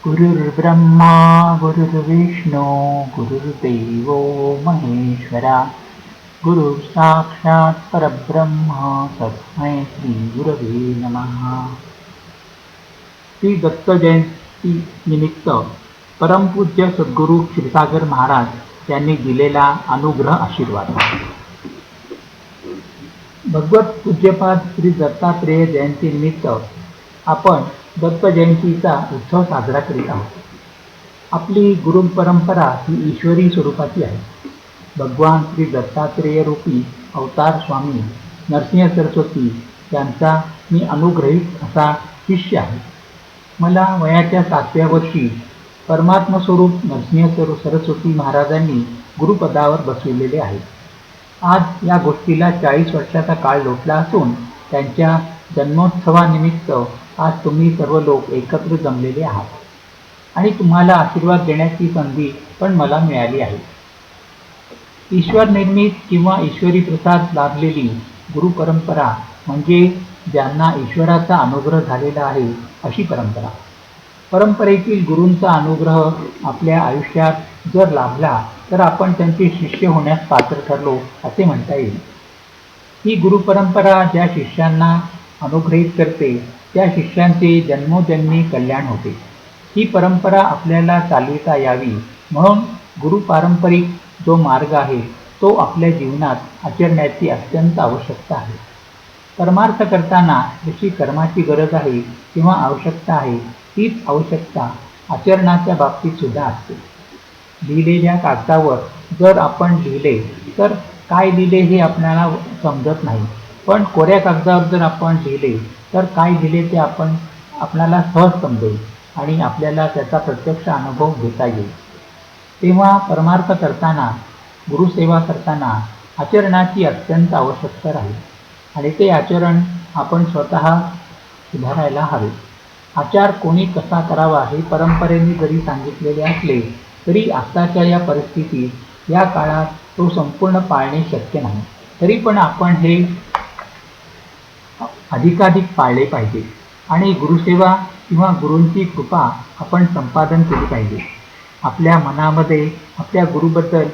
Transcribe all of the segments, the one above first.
गुरुर्ब्रह्मा गुरुर्विष्णू गुरुर्देवो महेश्वरा गुरु साक्षात् परब्रह्म तस्मै श्री गुरवे नमः। श्री दत्त जयंती निमित्त परमपूज्य सद्गुरू क्षीरसागर महाराज यांनी दिलेला अनुग्रह आशीर्वाद। भगवत पूज्यपाद श्री दत्तात्रेय जयंती निमित्त आपण दत्त जयंतीचा उत्सव साजरा करीत आहोत। आपली गुरु परंपरा ही ईश्वरी स्वरूपाची आहे। भगवान श्री दत्तात्रेय रूपी अवतार स्वामी नरसिंह सरस्वती यांचा मी अनुग्रहित असा शिष्य आहे। मला वयाच्या 7व्या वर्षी परमात्मा स्वरूप नरसिंह सरस्वती महाराजांनी गुरुपदावर बसविलेले आहे। आज या गोष्टीला 40 वर्षाचा काळ लोटला असून त्यांच्या जन्मोत्सवानिमित्त आज तुम्ही सर्व लोक एकत्र जमलेले आहात आणि तुम्हाला आशीर्वाद देण्याची संधी पण मला मिळाली आहे। ईश्वर निर्मित किंवा ईश्वरी प्रसाद लाभलेली गुरु परंपरा म्हणजे ज्यांना ईश्वराचा अनुग्रह झालेला आहे अशी परंपरा। परंपरेतील गुरूंचा अनुग्रह आपल्या आयुष्यात जर लाभला तर आपण त्यांचे शिष्य होण्यास पात्र ठरलो असे म्हणता येईल। ही गुरु परंपरा ज्या शिष्यांना अनुग्रहित करते त्या शिष्यांचे जन्मोजन्मी कल्याण होते। ही परंपरा आपल्याला चालविता यावी म्हणून गुरु पारंपरिक जो मार्ग आहे तो आपल्या जीवनात आचरण्याची अत्यंत आवश्यकता आहे। परमार्थ करताना जशी कर्माची गरज आहे किंवा आवश्यकता आहे तीच आवश्यकता आचरणाच्या बाबतीत सुद्धा असते। लिहिलेल्या कागदावर जर आपण लिहिले तर काय लिहिले हे आपल्याला समजत नाही, पण कोऱ्या कागदावर जर आपण लिहिले तर काय लिहिले ते आपल्याला सहज समजेल आणि आपल्याला त्याचा प्रत्यक्ष अनुभव घेता येईल। तेव्हा परमार्थ करताना गुरुसेवा करताना आचरणाची अत्यंत आवश्यकता राहील आणि ते आचरण आपण स्वतः सुधारायला हवे। आचार कोणी कसा करावा हे परंपरेने जरी सांगितलेले असले तरी आताच्या या परिस्थितीत या काळात तो संपूर्ण पाळणे शक्य नाही। तरी पण आपण हे अधिकाधिक पाळले पाहिजे आणि गुरुसेवा किंवा गुरूंची कृपा आपण संपादन केली पाहिजे। आपल्या मनामध्ये आपल्या गुरुबद्दल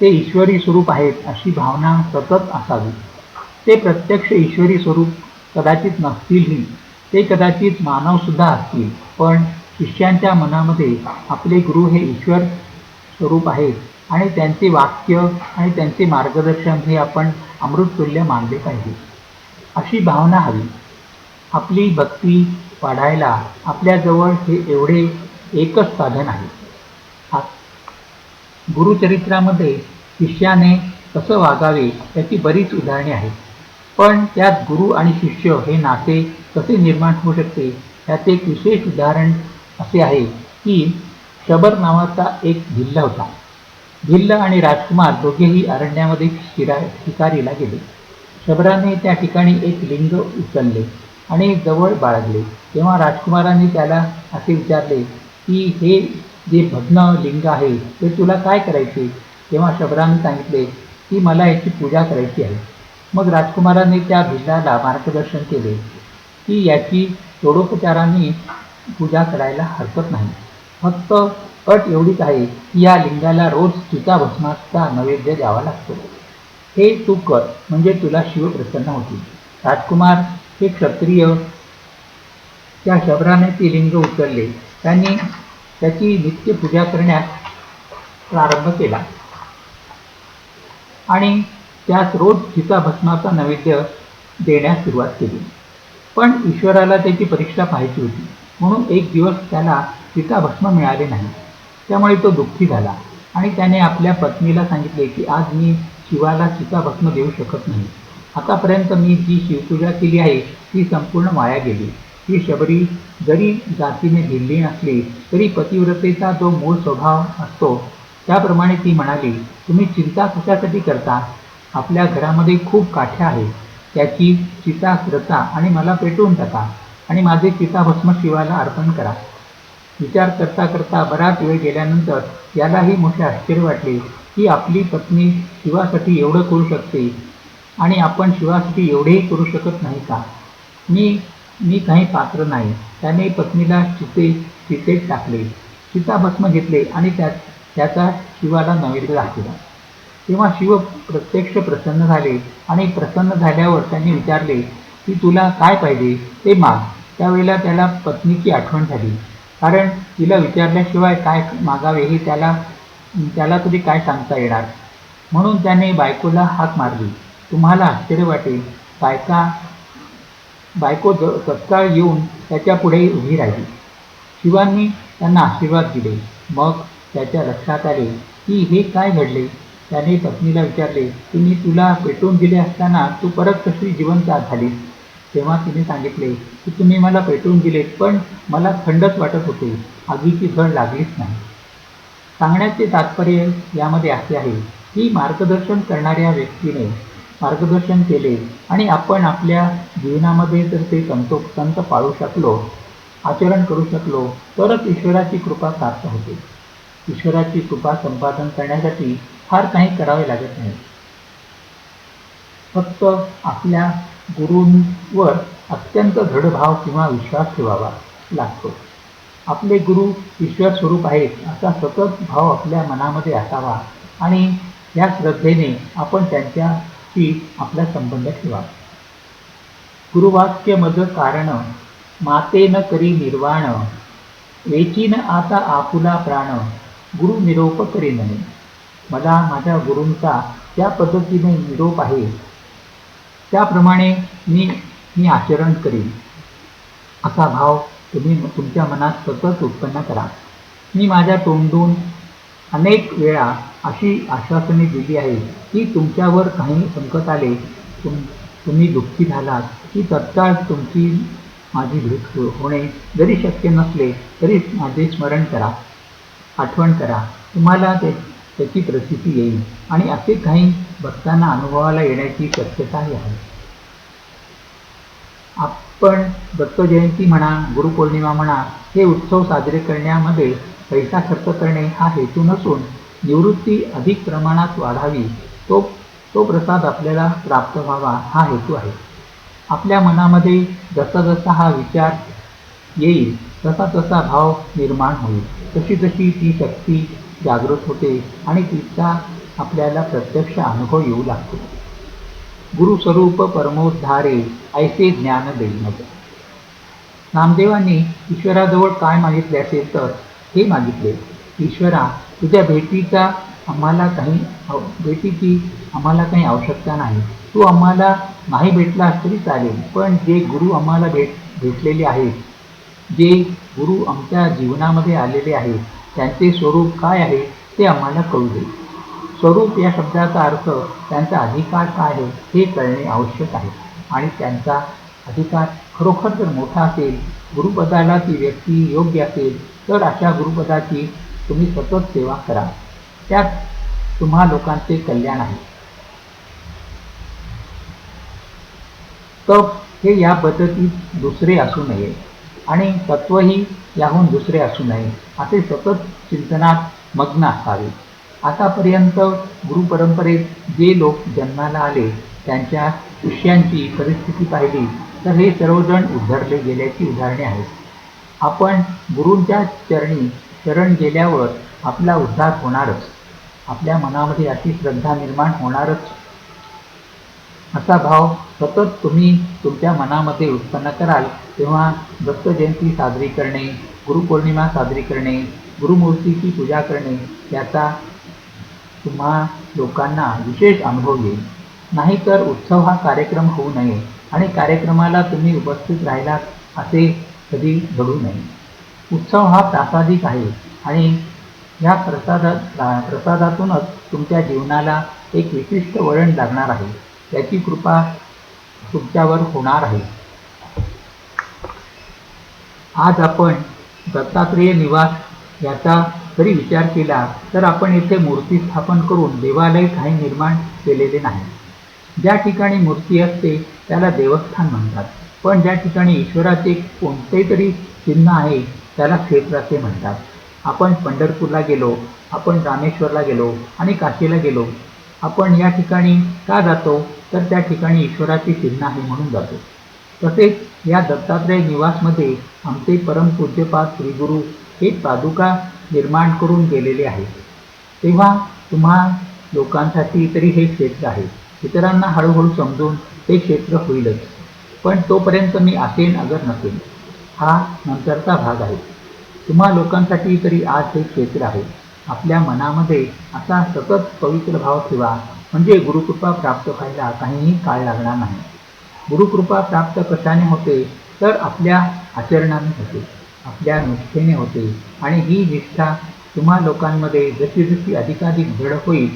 ते ईश्वरी स्वरूप आहेत अशी भावना सतत असावी। ते प्रत्यक्ष ईश्वरी स्वरूप कदाचित नसतीलही, ते कदाचित मानवसुद्धा असतील, पण शिष्यांच्या मनामध्ये आपले गुरु हे ईश्वर स्वरूप आहेत आणि त्यांचे वाक्य आणि त्यांचे मार्गदर्शन हे आपण अमृततुल्य मानले पाहिजे अशी भावना हवी। आपली भक्ती वाढायला आपल्याजवळ हे एवढे एकच साधन आहे। गुरुचरित्रामध्ये शिष्याने कसं वागावे याची बरीच उदाहरणे आहेत, पण त्यात गुरु आणि शिष्य हे नाते कसे निर्माण होऊ शकते याचे एक विशेष उदाहरण असे आहे की शबर नावाचा एक भिल्ल होता। भिल्ल आणि राजकुमार दोघेही अरण्यामध्ये शिकारीला गेले। शबराने त्या ठिकाणी एक लिंग उचलले आणि जवळ बाळगले। तेव्हा राजकुमाराने त्याला असे विचारले की हे जे भग्न लिंग आहे ते तुला काय करायचे? तेव्हा शबराने सांगितले की मला याची पूजा करायची आहे। मग राजकुमाराने त्या भिल्लाला मार्गदर्शन केले की याची षोडोपचाराने पूजा करायला हरकत नाही, फक्त अट एवढीच आहे की या लिंगाला रोज चिताभस्माचा नैवेद्य द्यावा लागतो। हे तू कर म्हणजे तुला शिव प्रसन्न होतील। राजकुमार हे क्षत्रिय त्या शबराने ती लिंग उचलले, त्यांनी त्याची नित्य पूजा करण्यास प्रारंभ केला आणि त्यास रोज चिताभस्माचा नैवेद्य देण्यास सुरुवात केली। पण ईश्वराला त्याची परीक्षा पाहायची होती म्हणून एक दिवस त्याला चिताभस्म मिळाले नाही। त्यामुळे तो दुःखी झाला आणि त्याने आपल्या पत्नीला सांगितले की आज मी शिवाला चिताभस्म देऊ शकत नाही। आतापर्यंत मी जी शिवपूजा केली आहे ती संपूर्ण वाया गेली। ही शबरी जरी जातीने भिल्ली नसली तरी पतिव्रतेचा जो मूळ स्वभाव असतो त्याप्रमाणे ती म्हणाली, तुम्ही चिंता कशासाठी करता? आपल्या घरामध्ये खूप काठ्या आहेत, त्याची चिता रचा आणि मला पेटवून टाका आणि माझे चिताभस्म शिवाला अर्पण करा। विचार करता करता बराच वेळ गेल्यानंतर यालाही मोठे आश्चर्य वाटले की आपली पत्नी शिवासाठी एवढं करू शकते आणि आपण शिवासाठी एवढेही करू शकत नाही का? मी काही पात्र नाही। त्याने पत्नीला चितेत टाकले. चिताभस्म घेतले आणि त्याचा शिवाला नैवेद्य दाखविला. तेव्हा शिव प्रत्यक्ष प्रसन्न झाले आणि प्रसन्न झाल्यावर त्यांनी विचारले की तुला काय पाहिजे ते माग. त्यावेळेला त्याला पत्नीची आठवण झाली, कारण तिला विचारल्याशिवाय काय मागावे हे त्याला तरी काय सांगता येणार. म्हणून त्याने बायकोला हाक मारली. तुम्हाला आश्चर्य वाटेल, बायको तत्काळ येऊन त्याच्या पुढे उभी राहिली. शिवांनी त्यांना आशीर्वाद दिले. मग त्याच्या लक्षात आले की हे काय घडले. त्याने पत्नीला विचारले की मी तुला पेटवून दिले असताना तू परत कशी जिवंत झालीस. तेव्हा तिने सांगितले की तुम्ही मला पेटवून दिलेत, पण मला थंडच वाटत होते, आगीची झळ लागलीच नाही. सांगण्याचे तात्पर्य यामध्ये असे आहे की मार्गदर्शन करणाऱ्या व्यक्तीने मार्गदर्शन केले आणि आपण आपल्या जीवनामध्ये जर ते तंतोतंत पाळू शकलो, आचरण करू शकलो, तरच ईश्वराची कृपा प्राप्त होते. ईश्वराची कृपा संपादन करण्यासाठी फार काही करावे लागत नाही. फक्त आपल्या गुरूंवर अत्यंत दृढ भाव किंवा विश्वास ठेवावा लागतो. आपले गुरु ईश्वर स्वरूप आहेत असा सतत भाव आपल्या मनामध्ये असावा आणि या श्रद्धेने आपण त्यांच्याशी आपला संबंध ठेवावा. गुरुवाक्य मज कारण मातेन करी निर्वाण, वेचीन आता आपुला प्राण, गुरु निरोप करी नये. मला माझ्या गुरूंचा ज्या पद्धतीने निरोप आहे त्याप्रमाणे मी आचरण करीन असा भाव तुम्ही तुमच्या मनात सतत उत्पन्न करा. मी माझ्या तोंडून अनेक वेळा अशी आश्वासने दिली आहे की तुमच्यावर काही संकट आले, तुम्ही दुःखी झालात की तत्काळ तुमची माझी भेट होणे जरी शक्य नसले तरी माझे स्मरण करा, आठवण करा. तुम्हाला त्याची प्रचिती येईल आणि असे काही भक्तांना अनुभवाला येण्याची शक्यताही आहे. आपण दत्तजयंती म्हणा, गुरुपौर्णिमा म्हणा, हे उत्सव साजरे करण्यामध्ये पैसा खर्च करणे हा हेतू नसून निवृत्ती अधिक प्रमाणात वाढावी, तो प्रसाद आपल्याला प्राप्त व्हावा हा हेतू आहे. आपल्या मनामध्ये जसा जसा हा विचार येईल तसा तसा भाव निर्माण होईल. तशी तशी ती शक्ती जागृत होते आणि तिचा आपल्याला प्रत्यक्ष अनुभव येऊ लागतो. गुरुस्वरूप परमोद्धारे ऐसे ज्ञान देईनच. नामदेवांनी ईश्वराजवळ काय मागितले असेल तर हे मागितले, ईश्वरा तुझ्या भेटीची आम्हाला काही आवश्यकता नाही. तू आम्हाला नाही भेटला तरी चालेल, पण जे गुरु आम्हाला भेटलेले आहेत, जे गुरु आमच्या जीवनामध्ये आलेले आहेत, त्यांचे स्वरूप काय आहे ते आम्हाला कळू दे. स्वरूप या शब्दाचा अर्थ त्यांचा अधिकार काय आहे हे कळणे आवश्यक आहे. आणि त्यांचा अधिकार खरोखर जर मोठा असेल, गुरुपदाला ती व्यक्ती योग्य असेल, तर अशा गुरुपदाची तुम्ही सतत सेवा करा. त्यात तुम्हा लोकांचे कल्याण आहे. तप हे या पद्धतीत दुसरे असू नये आणि तत्वही याहून दुसरे असू नये असे सतत चिंतनात मग्न असावे. आतापर्यंत गुरुपरंपरेत जे लोक जन्माला आले त्यांच्या शिष्यांची परिस्थिती पाहिली तर हे सर्वजण उद्धरले गेल्याची उदाहरणे आहेत. आपण गुरूंच्या चरणी शरण गेल्यावर आपला उद्धार होणारच, आपल्या मनामध्ये अशी श्रद्धा निर्माण होणारच असा भाव सतत तुम्ही तुमच्या मनामध्ये उत्पन्न कराल. तेव्हा दत्तजयंती साजरी करणे, गुरुपौर्णिमा साजरी करणे, गुरुमूर्तीची पूजा करणे याचा तुम्हा लोकांना विशेष अनुभव येईल. नाहीतर उत्सव हा कार्यक्रम होऊ नये आणि कार्यक्रमाला तुम्ही उपस्थित राहिलात असे कधी घडू नये. उत्सव हा प्रासादिक आहे आणि या प्रसादातूनच तुमच्या जीवनाला एक विशिष्ट वळण लागणार आहे. त्याची कृपा तुमच्यावर होणार आहे. आज आपण दत्तात्रेय निवास याचा जरी विचार केला तर आपण येथे मूर्ती स्थापन करून देवालय काही निर्माण केलेले नाही. ज्या ठिकाणी मूर्ती असते त्याला देवस्थान म्हणतात, पण ज्या ठिकाणी ईश्वराचे कोणते तरी चिन्ह आहे त्याला क्षेत्र असे म्हणतात. आपण पंढरपूरला गेलो, आपण रामेश्वरला गेलो आणि काशीला गेलो. आपण या ठिकाणी का जातो तर त्या ठिकाणी ईश्वराचे चिन्ह आहे म्हणून जातो. तसेच या दत्तात्रेय निवासमध्ये आमचे परमपूज्यपाद श्रीगुरू हे पादुका निर्माण करून गेलेले आहेत. तेव्हा तुम्हा लोकांसाठी तरी हे क्षेत्र आहे. इतरांना हळूहळू समजून ते क्षेत्र होईलच, पण तोपर्यंत मी असेन अगर नसेन हा नंतरचा भाग आहे. तुम्हा लोकांसाठी तरी आज हे क्षेत्र आहे. आपल्या मनामध्ये असा सतत पवित्र भाव ठेवा, म्हणजे गुरुकृपा प्राप्त व्हायला काहीही काळ लागणार नाही. गुरुकृपा प्राप्त कशाने होते, तर आपल्या आचरणाने होते, आपल्या निष्ठेने होते. आणि ही निष्ठा तुम्हा लोकांमध्ये जशी जशी अधिकाधिक दृढ होईल,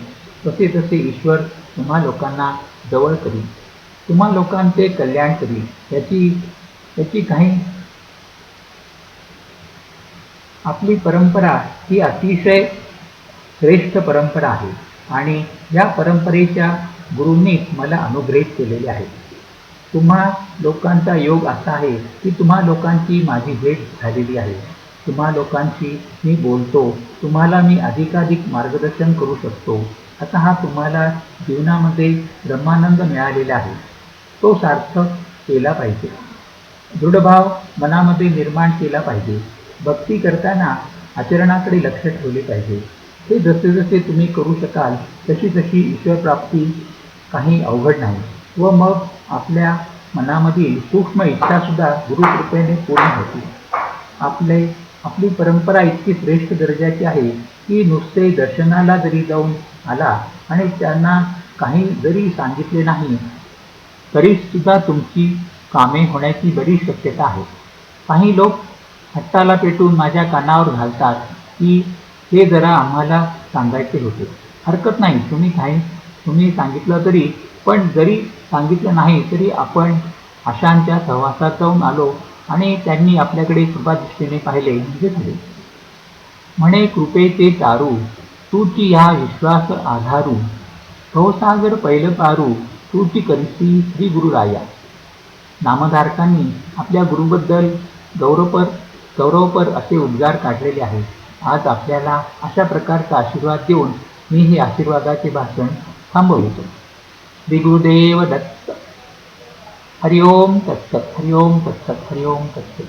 तसे तसे ईश्वर तुम्हा लोकांना जवळ करील, तुम्हा लोकांचे कल्याण करील. याची काही आपली परंपरा ही अतिशय श्रेष्ठ परंपरा आहे आणि या परंपरेच्या गुरूंनीच मला अनुग्रहित केलेले आहे. तुम्हा लोकांचा योग असा आहे की तुम्हा लोकांची माझी भेट झालेली आहे. तुम्हा लोकांशी मी बोलतो, तुम्हाला मी अधिकाधिक मार्गदर्शन करू शकतो. आता हा तुम्हाला जीवनामध्ये ब्रह्मानंद मिळालेला आहे, तो सार्थक केला पाहिजे. दृढभाव मनामध्ये निर्माण केला पाहिजे. भक्ती करताना आचरणाकडे लक्ष ठेवले पाहिजे. हे जसे जसे तुम्ही करू शकाल तशी तशी ईश्वरप्राप्ती काही अवघड नाही. व मग आपल्या मनामधील सूक्ष्म इच्छासुद्धा गुरुकृपेने पूर्ण होती. आपली परंपरा इतकी श्रेष्ठ दर्जाची आहे की नुसते दर्शनाला जरी जाऊन आला आणि त्यांना काही जरी सांगितले नाही तरीसुद्धा तुमची कामे होण्याची बरीच शक्यता आहे. काही लोक हट्टाला पेटून माझ्या कानावर घालतात की हे जरा आम्हाला सांगायचे होते. हरकत नाही, तुम्ही सांगितलं तरी, पण जरी सांगितलं नाही तरी आपण आशांच्या सहवासात जाऊन आलो आणि त्यांनी आपल्याकडे कृपादृष्टीने पाहिले म्हणजे झाले. म्हणे कृपेचे चारू, तूची ह्या विश्वास आधारू, भवसागर पैल पारू, तूची करसी श्री गुरुराया. नामधारकांनी आपल्या गुरुबद्दल गौरवपर असे उद्गार काढलेले आहेत. आज आपल्याला अशा प्रकारचा आशीर्वाद देऊन मी हे आशीर्वादाचे भाषण थांबवतो. श्री गुरुदेव दत्त. हरिओम तत्सत. हरिओम तत्सत. हरिओम तत्सत.